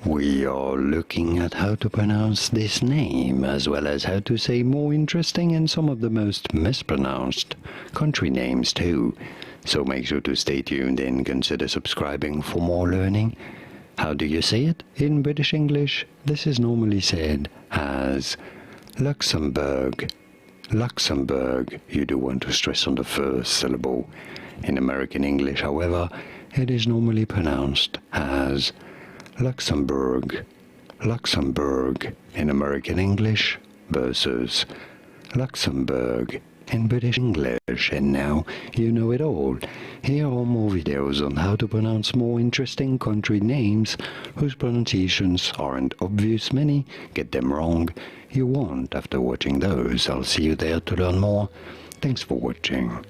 We are looking at how to pronounce this name, as well as how to say more interesting and some of the most mispronounced country names too. So make sure to stay tuned and consider subscribing for more learning. How do you say it in British English? This is normally said as Luxembourg. Luxembourg. You do want to stress on the first syllable. In American English, however, it is normally pronounced as Luxembourg. Luxembourg in American English versus Luxembourg in British English. And now you know it all. Here are more videos on how to pronounce more interesting country names whose pronunciations aren't obvious. Many get them wrong. You won't after watching those. I'll see you there to learn more. Thanks for watching.